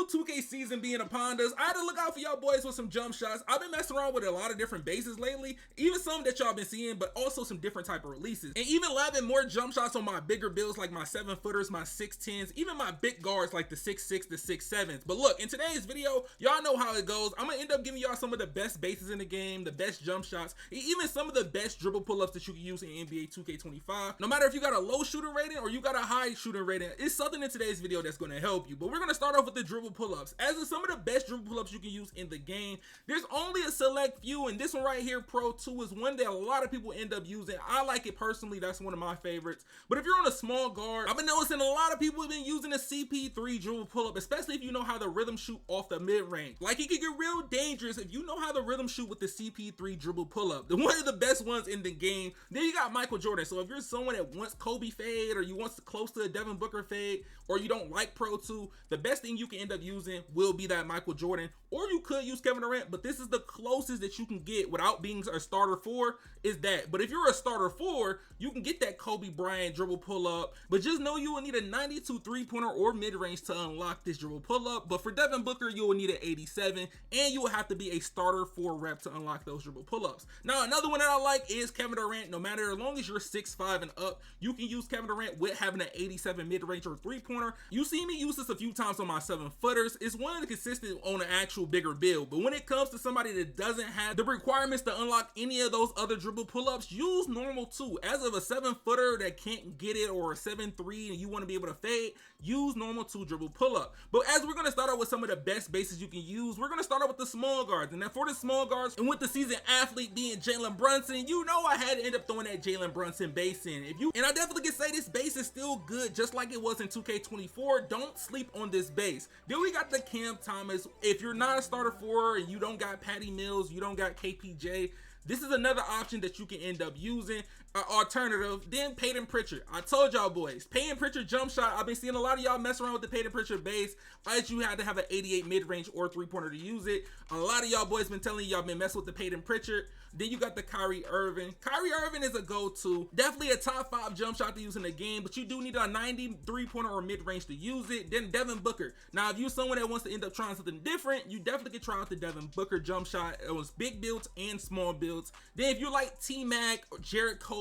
2K season being upon us, I had to look out for y'all boys with some jump shots. I've been messing around with a lot of different bases lately, even some that y'all been seeing, but also some different type of releases. And even lapping more jump shots on my bigger builds like my 7-footers, my 6'10s, even my big guards like the 6'6", the 6'7s. But look, in today's video, y'all know how it goes. I'm gonna end up giving y'all some of the best bases in the game, the best jump shots, and even some of the best dribble pull-ups that you can use in NBA 2K25. No matter if you got a low shooting rating or you got a high shooting rating, it's something in today's video that's gonna help you. But we're gonna start off with the dribble pull-ups. As in some of the best dribble pull-ups you can use in the game, there's only a select few, and this one right here, Pro 2, is one that a lot of people end up using. I like it personally. That's one of my favorites. But if you're on a small guard, I've been noticing a lot of people have been using a CP3 dribble pull-up, especially if you know how to rhythm shoot off the mid-range. Like, it can get real dangerous if you know how to rhythm shoot with the CP3 dribble pull-up. One of the best ones in the game. Then you got Michael Jordan. So if you're someone that wants Kobe fade, or you want close to a Devin Booker fade, or you don't like Pro 2, the best thing you can end up using will be that Michael Jordan, or you could use Kevin Durant, but this is the closest that you can get without being a starter 4 is that. But if you're a starter 4, you can get that Kobe Bryant dribble pull-up, but just know you will need a 92 3-pointer or mid-range to unlock this dribble pull-up. But for Devin Booker, you will need an 87, and you will have to be a starter 4 rep to unlock those dribble pull-ups. Now, another one that I like is Kevin Durant. No matter, as long as you're 6'5" and up, you can use Kevin Durant with having an 87 mid-range or 3-pointer. You see me use this a few times on my 7-footers. It's one of the consistent on an actual bigger build. But when it comes to somebody that doesn't have the requirements to unlock any of those other dribble pull-ups, use normal 2. As of a 7-footer that can't get it, or a 7'3" and you want to be able to fade, use normal 2 dribble pull-up. But as we're going to start out with some of the best bases you can use, we're going to start out with the small guards. And then for the small guards, and with the seasoned athlete being Jalen Brunson, you know I had to end up throwing that Jalen Brunson base in. And I definitely can say this base is still good, just like it was in 2K24. Don't sleep on this base. Then we got the Cam Thomas. If you're not a starter 4 and you don't got Patty Mills, you don't got KPJ, this is another option that you can end up using. Alternative, then Peyton Pritchard. I told y'all boys, Peyton Pritchard jump shot. I've been seeing a lot of y'all mess around with the Peyton Pritchard base, as you had to have an 88 mid-range or 3-pointer to use it. A lot of y'all boys been telling y'all been messing with the Peyton Pritchard. Then you got the Kyrie Irving. Kyrie Irving is a go-to. Definitely a top 5 jump shot to use in the game, but you do need a 93-pointer or mid-range to use it. Then Devin Booker. Now, if you're someone that wants to end up trying something different, you definitely can try out the Devin Booker jump shot. It was big builds and small builds. Then if you like T-Mac or Jarrett Culver,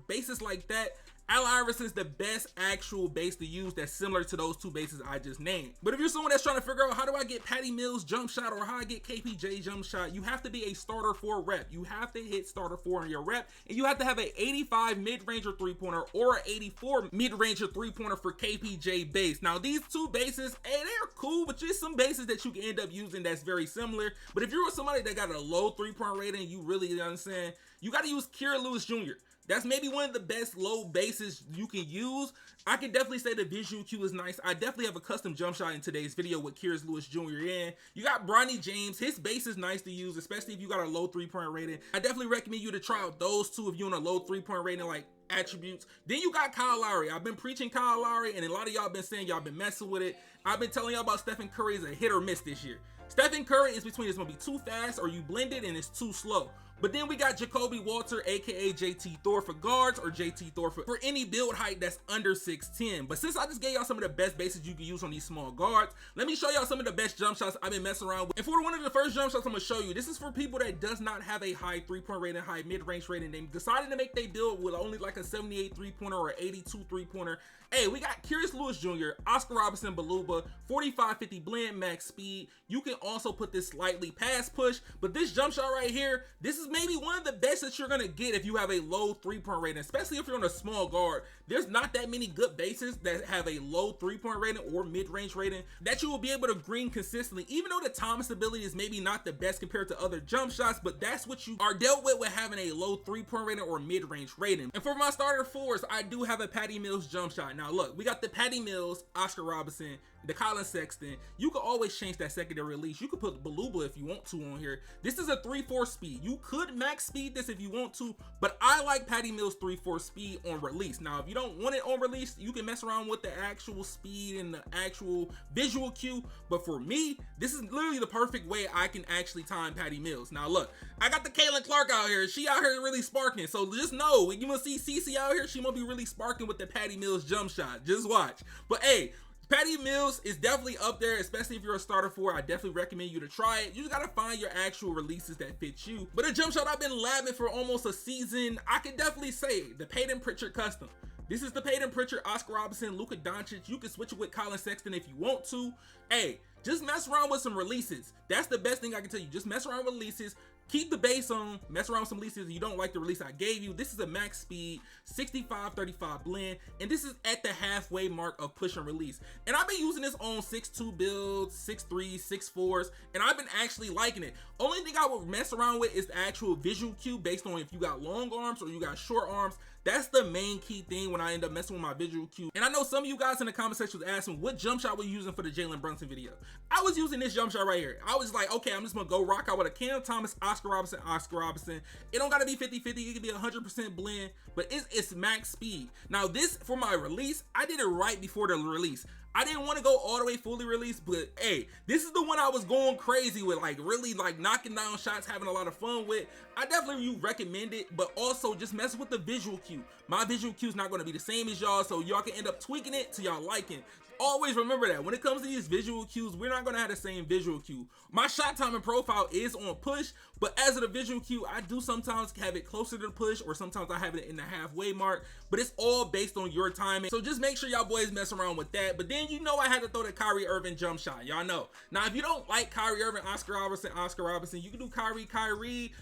bases like that, Allen Iverson's the best actual base to use that's similar to those 2 bases I just named. But if you're someone that's trying to figure out how do I get Patty Mills jump shot or how I get KPJ jump shot, you have to be a starter 4 rep. You have to hit starter 4 in your rep, and you have to have an 85 mid-range or 3-pointer or an 84 mid-range or 3-pointer for KPJ base. Now, these 2 bases, hey, they're cool, but just some bases that you can end up using that's very similar. But if you're somebody that got a low 3-point rating, you really understand, you got to use Kira Lewis Jr. That's maybe one of the best low bases you can use. I can definitely say the visual cue is nice. I definitely have a custom jump shot in today's video with Kira Lewis Jr. in. You got Bronny James. His base is nice to use, especially if you got a low 3-point rating. I definitely recommend you to try out those 2 if you're on a low 3-point rating, like attributes. Then you got Kyle Lowry. I've been preaching Kyle Lowry, and a lot of y'all been saying y'all been messing with it. I've been telling y'all about Stephen Curry as a hit or miss this year. Stephen Curry is between it's gonna be too fast or you blend it and it's too slow. But then we got Jacoby Walter, aka JT Thor for guards, or JT Thor for any build height that's under 6'10". But since I just gave y'all some of the best bases you can use on these small guards, let me show y'all some of the best jump shots I've been messing around with. And for one of the first jump shots I'm gonna show you, this is for people that does not have a high 3-point rating, high mid-range rating. They decided to make their build with only like a 78 3-pointer or 82 3-pointer. Hey, we got Kira Lewis Jr., Oscar Robertson Baluba, 45-50 blend max speed. You can also put this slightly pass push, but this jump shot right here, this is maybe one of the best that you're gonna get if you have a low 3-point rating, especially if you're on a small guard. There's not that many good bases that have a low 3-point rating or mid-range rating that you will be able to green consistently, even though the Thomas ability is maybe not the best compared to other jump shots, but that's what you are dealt with having a low 3-point rating or mid-range rating. And for my starter 4s, I do have a Patty Mills jump shot. Now look, we got the Patty Mills, Oscar Robertson, the Colin Sexton. You can always change that secondary release. You could put Baluba if you want to on here. This is a 3-4 speed. You could max speed this if you want to, but I like Patty Mills 3-4 speed on release. Now, if you don't want it on release, you can mess around with the actual speed and the actual visual cue. But for me, this is literally the perfect way I can actually time Patty Mills. Now, look, I got the Caitlin Clark out here. She out here really sparking. So just know, when you gonna see CC out here, she gonna be really sparking with the Patty Mills jump shot. Just watch. But hey, Patty Mills is definitely up there, especially if you're a starter for it. I definitely recommend you to try it. You just gotta find your actual releases that fit you. But a jump shot I've been labbing for almost a season, I can definitely say the Peyton Pritchard custom. This is the Peyton Pritchard, Oscar Robertson, Luka Doncic. You can switch it with Colin Sexton if you want to. Hey, just mess around with some releases. That's the best thing I can tell you. Just mess around with releases. Keep the base on, mess around with some releases. You don't like the release I gave you. This is a max speed 65-35 blend, and this is at the halfway mark of push and release. And I've been using this on 6'2 builds, 6'3s, 6'4s, and I've been actually liking it. Only thing I would mess around with is the actual visual cue based on if you got long arms or you got short arms. That's the main key thing when I end up messing with my visual cue. And I know some of you guys in the comment section was asking what jump shot were you using for the Jalen Brunson video. I was using this jump shot right here. I was like, okay, I'm just gonna go rock out with a Cam Thomas, Oscar Robertson, Oscar Robertson. It don't gotta be 50-50, it can be 100% blend, but it's max speed. Now this, for my release, I did it right before the release. I didn't want to go all the way fully released, but hey, this is the one I was going crazy with, like really like knocking down shots, having a lot of fun with. I definitely recommend it, but also just mess with the visual cue. My visual cue is not going to be the same as y'all, so y'all can end up tweaking it to y'all liking. Always remember that when it comes to these visual cues, we're not going to have the same visual cue. My shot timing profile is on push, but as of the visual cue, I do sometimes have it closer to the push, or sometimes I have it in the halfway mark, but it's all based on your timing. So just make sure y'all boys mess around with that. But then you know I had to throw the Kyrie Irving jump shot. Y'all know. Now, if you don't like Kyrie Irving, Oscar Robertson, you can do Kyrie,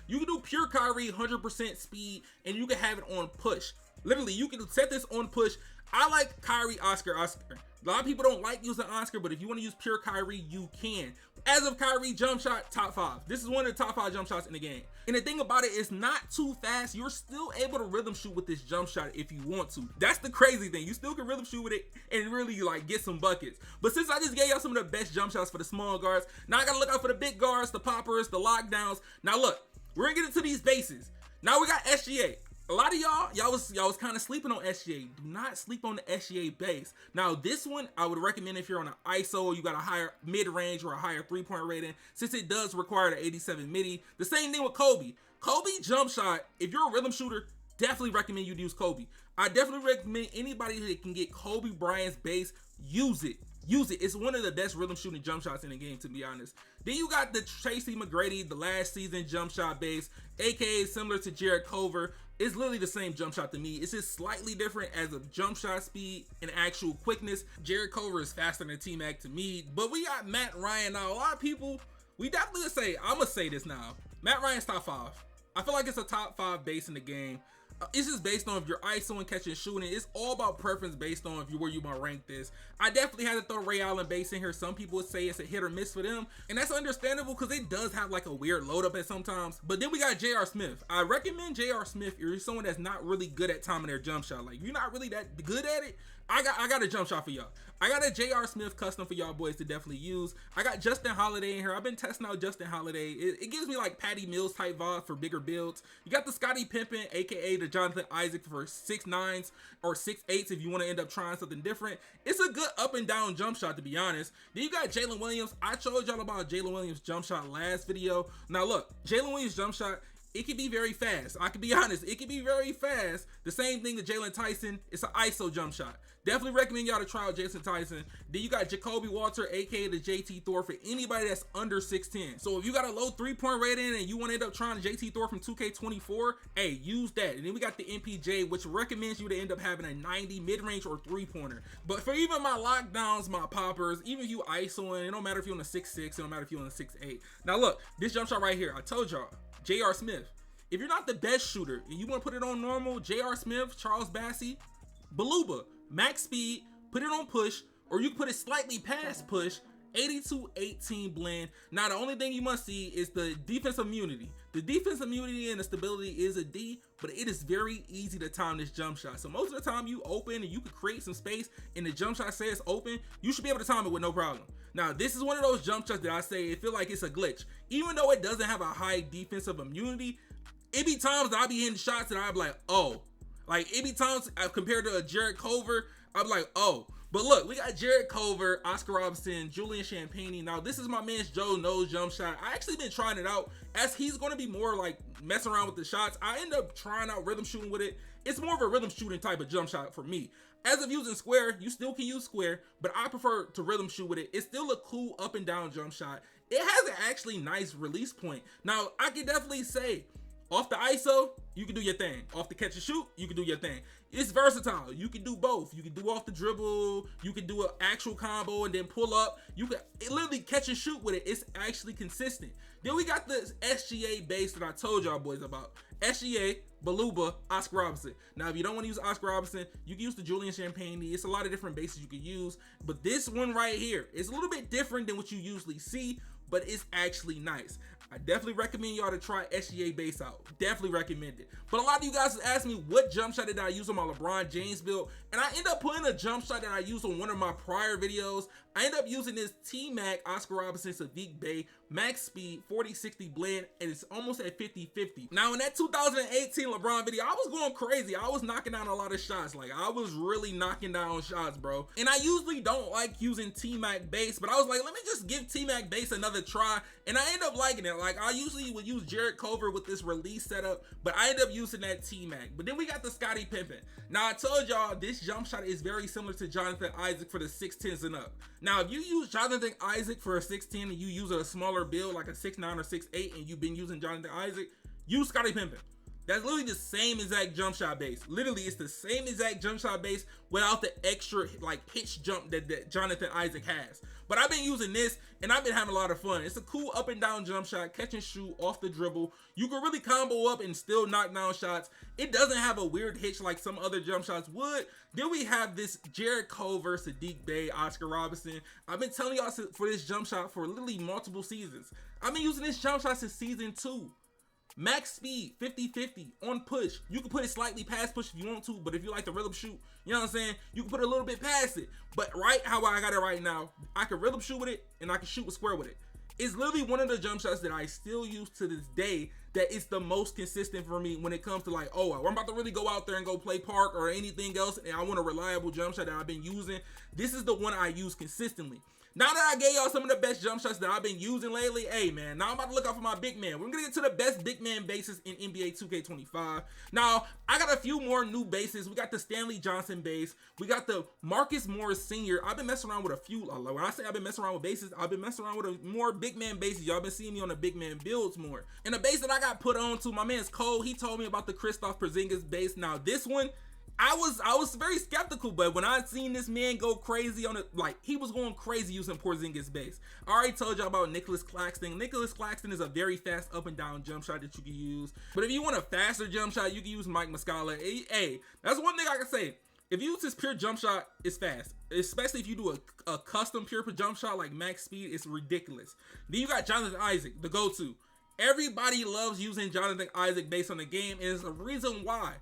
you can do pure Kyrie, 100% speed, and you can have it on push. Literally, you can set this on push. I like Kyrie, Oscar. A lot of people don't like using Oscar, but if you want to use pure Kyrie, you can. As of Kyrie jump shot, top 5. This is one of the top 5 jump shots in the game. And the thing about it is not too fast. You're still able to rhythm shoot with this jump shot if you want to. That's the crazy thing. You still can rhythm shoot with it and really like get some buckets. But since I just gave y'all some of the best jump shots for the small guards, now I gotta look out for the big guards, the poppers, the lockdowns. Now look, we're gonna get into these bases. Now we got SGA. A lot of y'all was kind of sleeping on SGA. Do not sleep on the SGA base. Now this one, I would recommend if you're on an ISO or you got a higher mid-range or a higher 3-point rating, since it does require the 87 midi. The same thing with Kobe. Kobe jump shot, if you're a rhythm shooter, definitely recommend you use Kobe. I definitely recommend anybody that can get Kobe Bryant's base, use it. Use it. It's one of the best rhythm shooting jump shots in the game, to be honest. Then you got the Tracy McGrady, the last season jump shot base, aka similar to Jared Culver. It's literally the same jump shot to me. It's just slightly different as a jump shot speed and actual quickness. Jared Culver is faster than T-Mac to me. But we got Matt Ryan. Now, a lot of people, we definitely say, I'm going to say this now. Matt Ryan's top 5. I feel like it's a top 5 base in the game. It's just based on if you're ISO and catching shooting. It's all about preference based on where you might rank this. I definitely had to throw Ray Allen base in here. Some people would say it's a hit or miss for them, and that's understandable because it does have like a weird load up at sometimes. But then we got J.R. Smith. I recommend J.R. Smith if you're someone that's not really good at timing their jump shot. Like, you're not really that good at it. I got a jump shot for y'all. I got a J.R. Smith custom for y'all boys to definitely use. I got Justin Holiday in here. I've been testing out Justin Holiday. It gives me like Patty Mills type vibe for bigger builds. You got the Scottie Pippen, aka the Jonathan Isaac, for 6'9s or 6'8s if you want to end up trying something different. It's a good up and down jump shot, to be honest. Then you got Jalen Williams. I showed y'all about Jalen Williams jump shot last video. Now look, Jalen Williams jump shot, it can be very fast. I can be honest, it can be very fast. The same thing to Jalen Tyson. It's an ISO jump shot. Definitely recommend y'all to try out Jason Tyson. Then you got Jacoby Walter, aka the JT Thor, for anybody that's under 6'10. So if you got a low 3-point rating and you want to end up trying JT Thor from 2K24, hey, use that. And then we got the MPJ, which recommends you to end up having a 90 mid-range or 3-pointer. But for even my lockdowns, my poppers, even if you ISOing, it don't matter if you're on a 6'6, it don't matter if you're on a 6'8. Now look, this jump shot right here, I told y'all, J.R. Smith. If you're not the best shooter and you want to put it on normal, J.R. Smith, Charles Bassey, Baluba, max speed, put it on push, or you can put it slightly past push, 82-18 blend. Now the only thing you must see is the defensive immunity. The defensive immunity and the stability is a D, but it is very easy to time this jump shot. So most of the time you open and you can create some space and the jump shot says open, you should be able to time it with no problem. Now this is one of those jump shots that I say it feel like it's a glitch. Even though it doesn't have a high defensive immunity, it be times that I be hitting shots and I'm like, oh. Like, it be times compared to a Jared Culver, I'm like, oh. But look, we got Jared Culver, Oscar Robertson, Julian Champagnie. Now, this is my man's Joe Nose jump shot. I actually been trying it out as he's going to be more like messing around with the shots. I end up trying out rhythm shooting with it. It's more of a rhythm shooting type of jump shot for me. As of using square, you still can use square, but I prefer to rhythm shoot with it. It's still a cool up and down jump shot. It has an actually nice release point. Now, I can definitely say, off the ISO, you can do your thing. Off the catch and shoot, you can do your thing. It's versatile. You can do both. You can do off the dribble. You can do an actual combo and then pull up. You can literally catch and shoot with it. It's actually consistent. Then we got the SGA base that I told y'all boys about. SGA, Baluba, Oscar Robertson. Now, if you don't want to use Oscar Robertson, you can use the Julian Champagne. It's a lot of different bases you can use. But this one right here is a little bit different than what you usually see, but it's actually nice. I definitely recommend y'all to try SGA base out. Definitely recommend it. But a lot of you guys asked me what jump shot did I use on my LeBron James build, and I end up putting a jump shot that I used on one of my prior videos. I end up using this T-Mac Oscar Robertson Sadiq Bey max speed 40-60 blend, and it's almost at 50-50. Now in that 2018 LeBron video, I was going crazy. I was knocking down a lot of shots. Like, I was really knocking down shots, bro. And I usually don't like using T-Mac base, but I was like, let me just give T-Mac base another try, and I end up liking it. Like, I usually would use Jared Culver with this release setup, but I end up using that T-Mac. But then we got the Scottie Pippen. Now, I told y'all this jump shot is very similar to Jonathan Isaac for the 6'10s and up. Now, if you use Jonathan Isaac for a 6'10 and you use a smaller build like a 6'9 or 6'8 and you've been using Jonathan Isaac, use Scottie Pippen. That's literally the same exact jump shot base. Literally, it's the same exact jump shot base without the extra like pitch jump that Jonathan Isaac has. But I've been using this and I've been having a lot of fun. It's a cool up and down jump shot, catch and shoot off the dribble. You can really combo up and still knock down shots. It doesn't have a weird hitch like some other jump shots would. Then we have this Jared Culver, Sadiq Bey, Oscar Robertson. I've been telling y'all for this jump shot for literally multiple seasons. I've been using this jump shot since season 2. Max speed, 50-50 on push. You can put it slightly past push if you want to, but if you like to rhythm shoot, you know what I'm saying? You can put it a little bit past it. But right how I got it right now, I can rhythm shoot with it and I can shoot with square with it. It's literally one of the jump shots that I still use to this day that is the most consistent for me when it comes to like, oh, I'm about to really go out there and go play park or anything else and I want a reliable jump shot that I've been using. This is the one I use consistently. Now that I gave y'all some of the best jump shots that I've been using lately, hey man, now I'm about to look out for my big man. We're gonna get to the best big man bases in NBA 2K25. Now, I got a few more new bases. We got the Stanley Johnson base. We got the Marcus Morris Sr. I've been messing around with a few, when I say I've been messing around with bases, I've been messing around with more big man bases. Y'all been seeing me on the big man builds more. And the base that I got put on to, my man's Cole, he told me about the Kristaps Porzingis base. Now this one, I was very skeptical, but when I seen this man go crazy on it, like he was going crazy using Porzingis base. I already told y'all about Nicholas Claxton. Nicholas Claxton is a very fast up and down jump shot that you can use. But if you want a faster jump shot, you can use Mike Muscala. Hey, that's one thing I can say. If you use this pure jump shot, it's fast. Especially if you do a custom pure jump shot like max speed, it's ridiculous. Then you got Jonathan Isaac, the go-to. Everybody loves using Jonathan Isaac based on the game, and there's a reason why.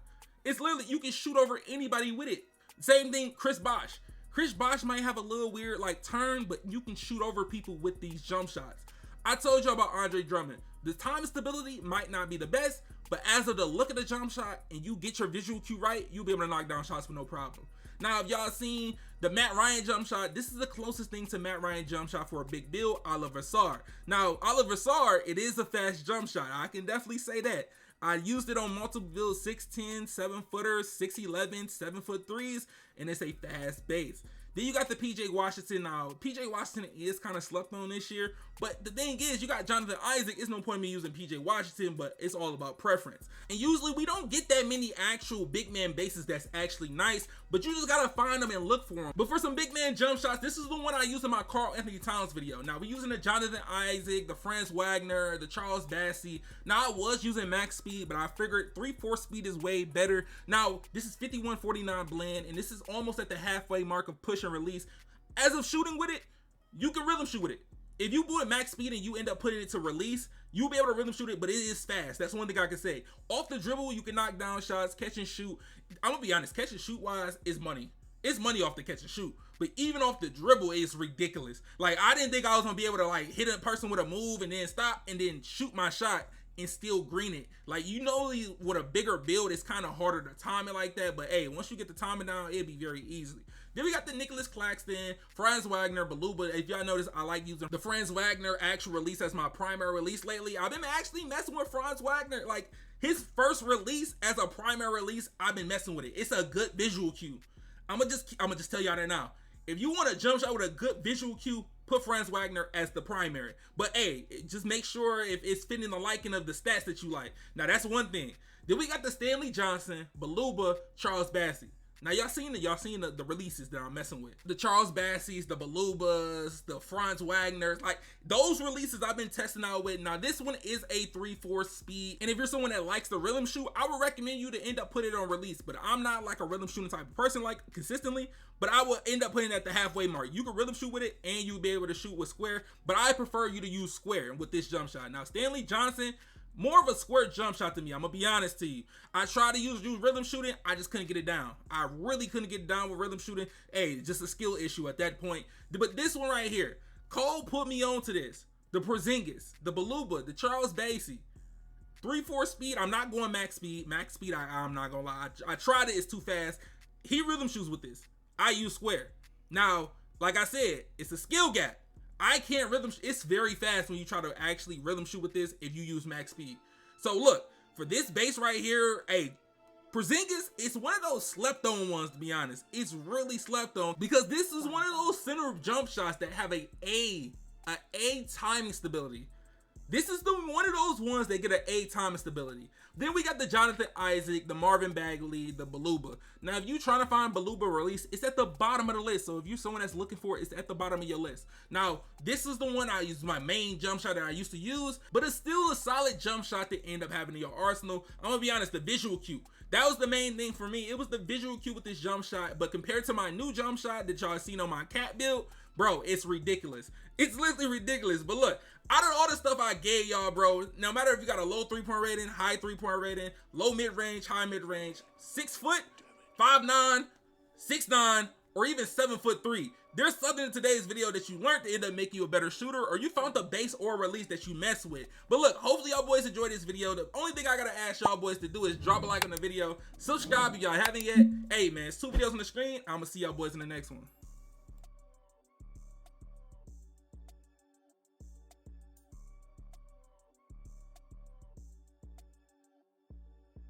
It's literally, you can shoot over anybody with it. Same thing, Chris Bosh. Chris Bosh might have a little weird like turn, but you can shoot over people with these jump shots. I told you about Andre Drummond. The time and stability might not be the best, but as of the look of the jump shot and you get your visual cue right, you'll be able to knock down shots with no problem. Now, if y'all seen the Matt Ryan jump shot, this is the closest thing to Matt Ryan jump shot for a big build, Oliver Sarr. Now, Oliver Sarr, it is a fast jump shot. I can definitely say that. I used it on multiple builds, 6'10", 7-footers, 6'11", 7'3", and it's a fast base. Then you got the PJ Washington. Now, PJ Washington is kind of slept on this year, but the thing is, you got Jonathan Isaac. It's no point in me using PJ Washington, but it's all about preference. And usually, we don't get that many actual big man bases that's actually nice, but you just gotta find them and look for them. But for some big man jump shots, this is the one I used in my Karl Anthony Towns video. Now, we're using the Jonathan Isaac, the Franz Wagner, the Charles Bassey. Now, I was using max speed, but I figured 3/4 speed is way better. Now, this is 51-49 blend, and this is almost at the halfway mark of push and release. As of shooting with it, you can rhythm shoot with it. If you put max speed and you end up putting it to release, you'll be able to rhythm shoot it, but it is fast. That's one thing I can say. Off the dribble, you can knock down shots, catch and shoot. I'm gonna be honest, catch and shoot wise is money. It's money off the catch and shoot, but even off the dribble, it's ridiculous. Like, I didn't think I was gonna be able to like hit a person with a move and then stop and then shoot my shot and still green it. Like, you know, with a bigger build, it's kind of harder to time it like that, but hey, once you get the timing down, it'll be very easy. Then we got the Nicholas Claxton, Franz Wagner, Baluba. If y'all notice, I like using the Franz Wagner actual release as my primary release lately. I've been actually messing with Franz Wagner. Like, his first release as a primary release, I've been messing with it. It's a good visual cue. I'ma just tell y'all that now. If you want a jump shot with a good visual cue, put Franz Wagner as the primary. But hey, just make sure if it's fitting the liking of the stats that you like. Now that's one thing. Then we got the Stanley Johnson, Beluba, Charles Bassey. Now y'all seen the releases that I'm messing with. The Charles Bassies, the Belubas, the Franz Wagners, like those releases I've been testing out with. Now this one is a 3/4 speed, and if you're someone that likes the rhythm shoot, I would recommend you to end up putting it on release. But I'm not like a rhythm shooting type of person like consistently, but I will end up putting it at the halfway mark. You can rhythm shoot with it and you'll be able to shoot with square, but I prefer you to use square with this jump shot. Now Stanley Johnson, more of a square jump shot to me. I'm gonna be honest to you. I tried to use rhythm shooting. I just couldn't get it down. I really couldn't get it down with rhythm shooting. Hey, just a skill issue at that point. But this one right here, Cole put me on to this. The Porzingis, the Beluba, the Charles Bassey. 3/4 speed. I'm not going max speed. Max speed, I'm not gonna lie. I tried it. It's too fast. He rhythm shoots with this. I use square. Now, like I said, it's a skill gap. I can't rhythm. It's very fast when you try to actually rhythm shoot with this if you use max speed. So look, for this base right here, hey, Porzingis, it's one of those slept on ones, to be honest. It's really slept on because this is one of those center jump shots that have a timing stability. This is one of those ones that get an A timing stability. Then we got the Jonathan Isaac, the Marvin Bagley, the Beluba. Now, if you're trying to find Beluba release, it's at the bottom of the list. So if you're someone that's looking for it, it's at the bottom of your list. Now, this is the one I use, my main jump shot that I used to use, but it's still a solid jump shot to end up having in your arsenal. I'm gonna be honest, the visual cue. That was the main thing for me. It was the visual cue with this jump shot, but compared to my new jump shot that y'all seen on my cat build, bro, it's ridiculous. It's literally ridiculous. But look, out of all the stuff I gave y'all, bro, no matter if you got a low 3-point rating, high 3-point rating, low mid-range, high mid-range, 6 foot, 5'9", 6'9", or even 7'3", there's something in today's video that you learned to end up making you a better shooter, or you found the base or release that you mess with. But look, hopefully y'all boys enjoyed this video. The only thing I gotta ask y'all boys to do is drop a like on the video, subscribe if y'all haven't yet. Hey man, it's 2 videos on the screen. I'm gonna see y'all boys in the next one.